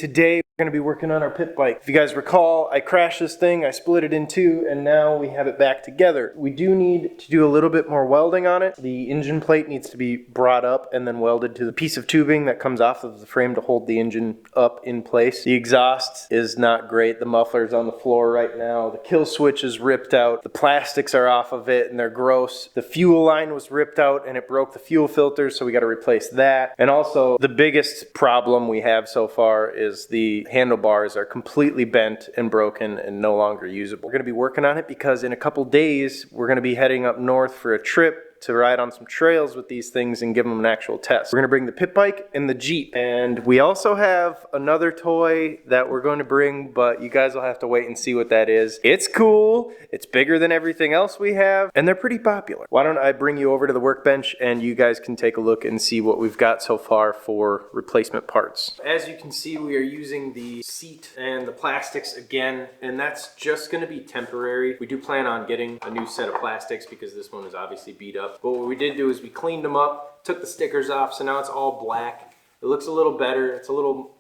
Today we're going to be working on our pit bike. If you guys recall, I crashed this thing, I split it in two, and now we have it back together. We do need to do a little bit more welding on it. The engine plate needs to be brought up and then welded to the piece of tubing that comes off of the frame to hold the engine up in place. The exhaust is not great. The muffler's on the floor right now. The kill switch is ripped out. The plastics are off of it and they're gross. The fuel line was ripped out and it broke the fuel filter, so we got to replace that. And also, the biggest problem we have so far is the handlebars are completely bent and broken and no longer usable. We're going to be working on it because in a couple days we're going to be heading up north for a trip to ride on some trails with these things and give them an actual test. We're going to bring the pit bike and the Jeep, and we also have another toy that we're going to bring, but you guys will have to wait and see what that is. It's cool, it's bigger than everything else we have, and they're pretty popular. Why don't I bring you over to the workbench and you guys can take a look and see what we've got so far for replacement parts. As you can see, we are using the seat and the plastics again, and that's just going to be temporary. We do plan on getting a new set of plastics because this one is obviously beat up. But what we did do is we cleaned them up, took the stickers off, so now it's all black. It looks a little better. It's a little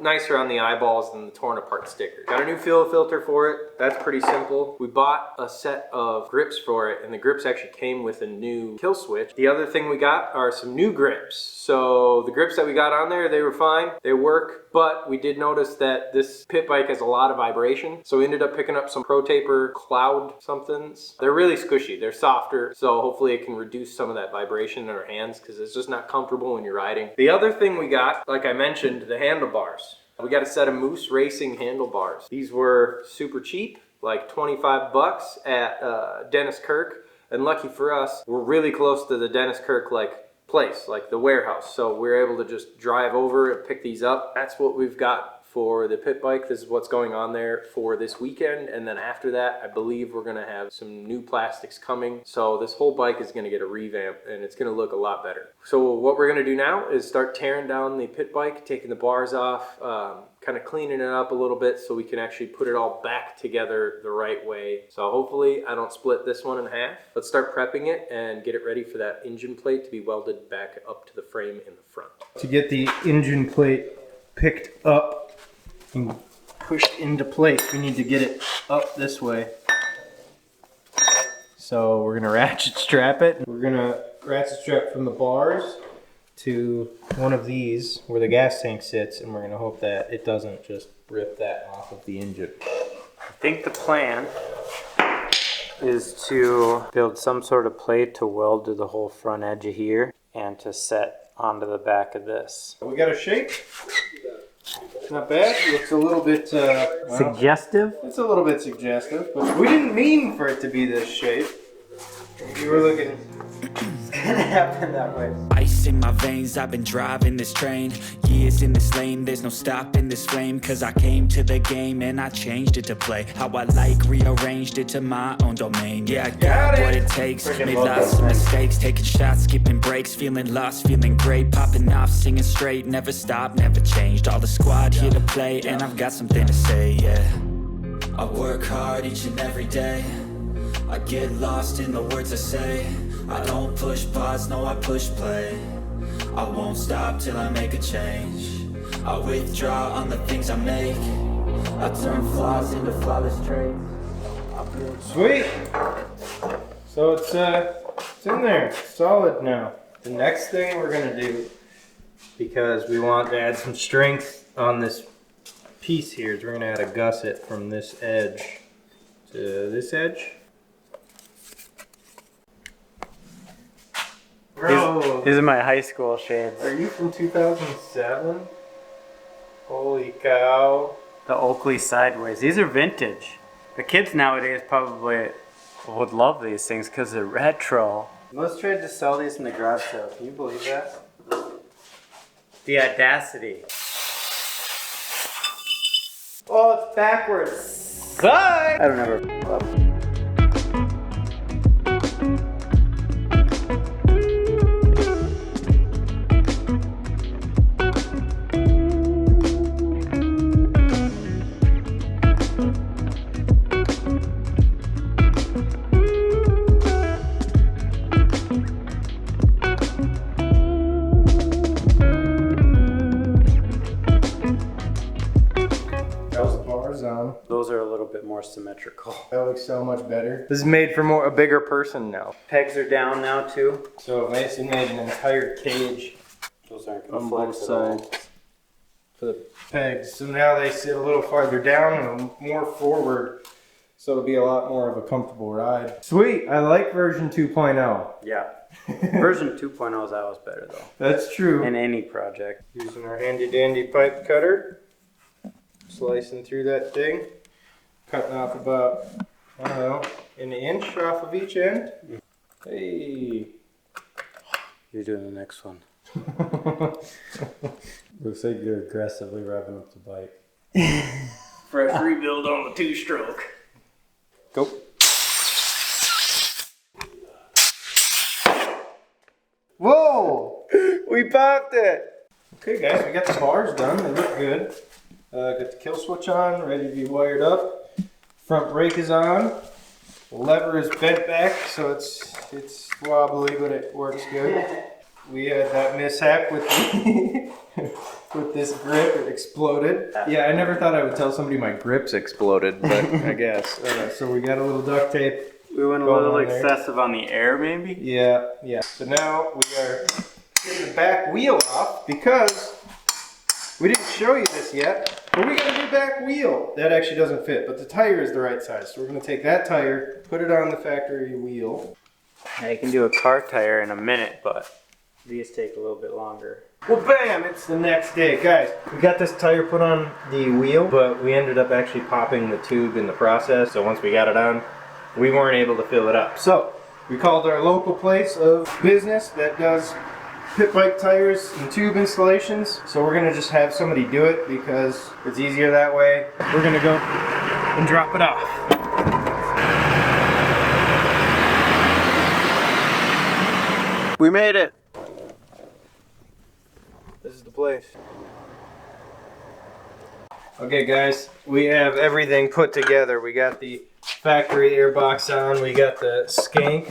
nicer on the eyeballs than the torn apart stickers. Got a new fuel filter for it. That's pretty simple. We bought a set of grips for it, and the grips actually came with a new kill switch. The other thing we got are some new grips. So the grips that we got on there, they were fine. They work, but we did notice that this pit bike has a lot of vibration. So we ended up picking up some Pro Taper Cloud somethings. They're really squishy. They're softer, so hopefully it can reduce some of that vibration in our hands because it's just not comfortable when you're riding. The other thing we got, like I mentioned, the handlebars. We got a set of Moose Racing handlebars. These were super cheap, like 25 bucks at Dennis Kirk. And lucky for us, we're really close to the Dennis Kirk place, like the warehouse. So we're able to just drive over and pick these up. That's what we've got for the pit bike. This is what's going on there for this weekend. And then after that, I believe we're gonna have some new plastics coming. So this whole bike is gonna get a revamp and it's gonna look a lot better. So what we're gonna do now is start tearing down the pit bike, taking the bars off, kind of cleaning it up a little bit so we can actually put it all back together the right way. So hopefully I don't split this one in half. Let's start prepping it and get it ready for that engine plate to be welded back up to the frame in the front. To get the engine plate picked up and pushed into place, we need to get it up this way. So we're gonna ratchet strap it. We're gonna ratchet strap from the bars to one of these where the gas tank sits, and we're gonna hope that it doesn't just rip that off of the engine. I think the plan is to build some sort of plate to weld to the whole front edge of here and to set onto the back of this. We got a shape. Not bad. Looks a little bit suggestive. It's a little bit suggestive, but we didn't mean for it to be this shape. We were looking. It's gonna happen that way. Ice in my veins, I've been driving this train. Years in this lane, there's no stopping this flame. Cause I came to the game and I changed it to play how I like, rearranged it to my own domain. Yeah, I got what it takes. Made lots of mistakes, taking shots, skipping breaks, feeling lost, feeling great, popping off, singing straight, never stopped, never changed. All the squad here to play, and I've got something to say, yeah. I work hard each and every day. I get lost in the words I say. I don't push pause, no, I push play. I won't stop till I make a change. I withdraw on the things I make. I turn flaws into flawless traits. Sweet! So it's in there, it's solid now. The next thing we're gonna do, because we want to add some strength on this piece here, is we're gonna add a gusset from this edge to this edge. Bro, These are my high school shades. are you from 2007? Holy cow. The Oakley Sideways. These are vintage. The kids nowadays probably would love these things because they're retro. Most tried to sell these in the garage sale. Can you believe that? The audacity. Oh, it's backwards. Bye! I don't ever. on. Those are a little bit more symmetrical. That looks so much better. This is made for a bigger person now. Pegs are down now too. So Mason made an entire cage Those aren't on going to both flex at all. sides for the pegs. So now they sit a little farther down and more forward. So it'll be a lot more of a comfortable ride. Sweet, I like version 2.0. Yeah. Version 2.0 is always better though. That's true. In any project. Using our handy dandy pipe cutter. Slicing through that thing. Cutting off about, I don't know, an inch off of each end. Hey. You're doing the next one. Looks like you're aggressively revving up the bike. Fresh rebuild on the 2-stroke. Go. Whoa! We popped it! Okay guys, we got the bars done. They look good. Got the kill switch on, ready to be wired up. Front brake is on. The lever is bent back, so it's wobbly, but it works good. We had that mishap with with this grip. It exploded. Yeah, I never thought I would tell somebody my grips exploded, but I guess. So we got a little duct tape. We went a little excessive on the air, maybe? Yeah. So now we are getting the back wheel off because we didn't show you this yet, but we got a new back wheel. That actually doesn't fit, but the tire is the right size. So we're going to take that tire, put it on the factory wheel. Yeah, you can do a car tire in a minute, but these take a little bit longer. Well, bam! It's the next day. Guys, we got this tire put on the wheel, but we ended up actually popping the tube in the process. So once we got it on, we weren't able to fill it up. So we called our local place of business that does pit bike tires and tube installations. So we're gonna just have somebody do it because it's easier that way. We're gonna go and drop it off. We made it. This is the place. Okay guys, we have everything put together. We got the factory airbox on, we got the skank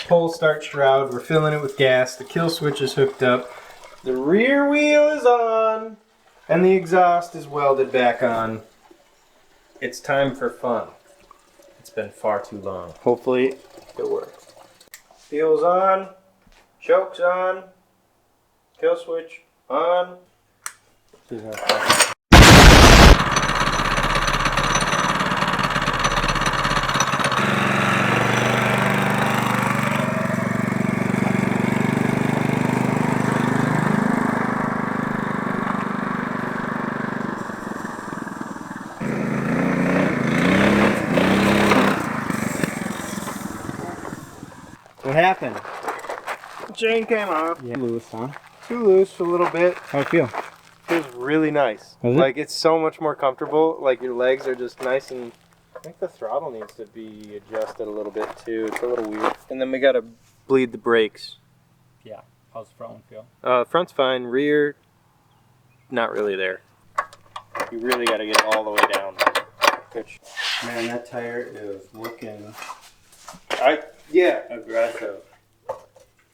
pole start shroud, we're filling it with gas, the kill switch is hooked up, the rear wheel is on, and the exhaust is welded back on. It's time for fun. It's been far too long. Hopefully it works. Wheels on, choke's on, kill switch on. What happened? The chain came off. Yeah, loose, huh? Too loose a little bit. How it feel? Feels really nice. Does it? Like it's so much more comfortable. Like your legs are just nice, and I think the throttle needs to be adjusted a little bit too. It's a little weird. And then we gotta bleed the brakes. Yeah. How's the front one feel? Front's fine. Rear, not really there. You really gotta get it all the way down. Which, Man, that tire is looking yeah, aggressive.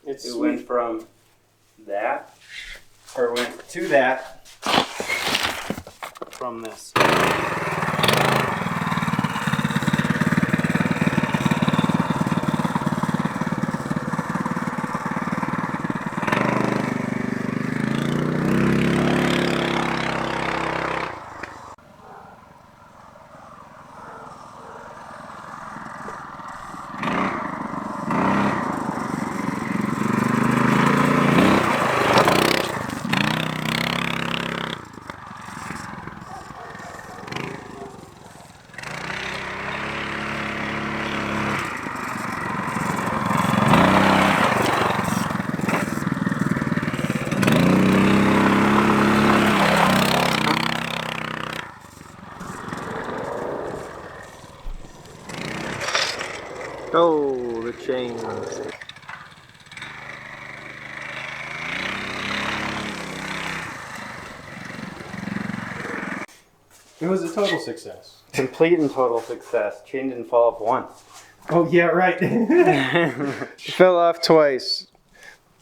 it's It sweet. went from that, Or went to that. from this. Oh, the chains. It was a total success. Complete and total success. Chain didn't fall off once. Oh, yeah, right. It fell off twice.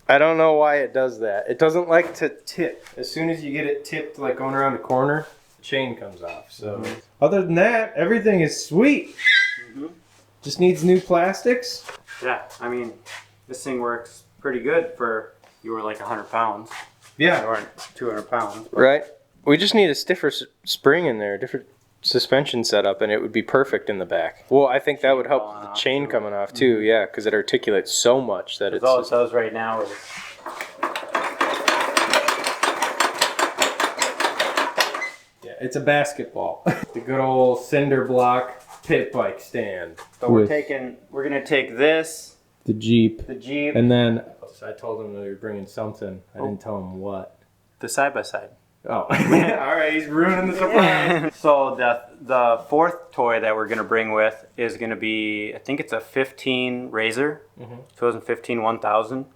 I don't know why it does that. It doesn't like to tip. As soon as you get it tipped, like going around the corner, it chain comes off. So other than that, everything is sweet. Just needs new plastics. Yeah, I mean, this thing works pretty good for, you were like 100 pounds. Yeah. You weren't 200 pounds. Right. We just need a stiffer spring in there, a different suspension setup, and it would be perfect in the back. Well, I think that would help the chain coming off too, yeah, because it articulates so much that it's... All it does right now is... Yeah, it's a basketball. The good old cinder block pit bike stand. So we're gonna take this, the Jeep, and then I told him that we were bringing something. I didn't tell him what. the side-by-side. Oh, all right, he's ruining the surprise. So the fourth toy that we're gonna bring with is gonna be, I think it's a 15 Razor, 2015 1000.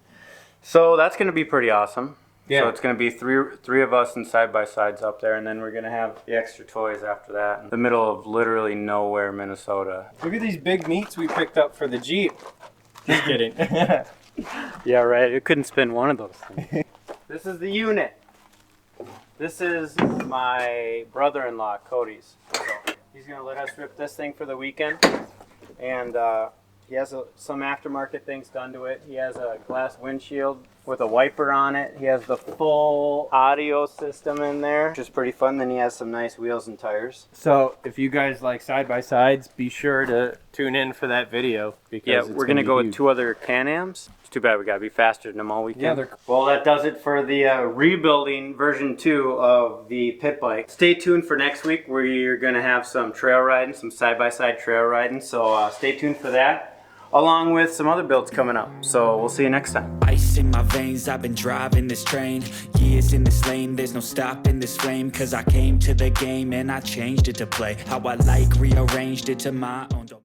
So that's gonna be pretty awesome. Yeah. So it's gonna be three of us in side-by-sides up there, and then we're gonna have the extra toys after that. In the middle of literally nowhere, Minnesota. Look at these big meats we picked up for the Jeep. Just kidding. Yeah, right. It couldn't spin one of those things. This is the unit. This is my brother-in-law, Cody's. So he's gonna let us rip this thing for the weekend, and he has some aftermarket things done to it. He has a glass windshield with a wiper on it. He has the full audio system in there, which is pretty fun. Then he has some nice wheels and tires. So if you guys like side-by-sides, be sure to tune in for that video. Because Yeah, it's we're gonna be go huge. with 2 other Can-Ams. It's too bad we gotta be faster than them all weekend. Yeah, they're... Well, that does it for the rebuilding version 2 of the pit bike. Stay tuned for next week. We're gonna have some trail riding, some side-by-side trail riding. So stay tuned for that, along with some other builds coming up. So we'll see you next time. Ice in my veins, I've been driving this train. Years in this lane, there's no stopping this flame. Cause I came to the game and I changed it to play how I like, rearranged it to my own.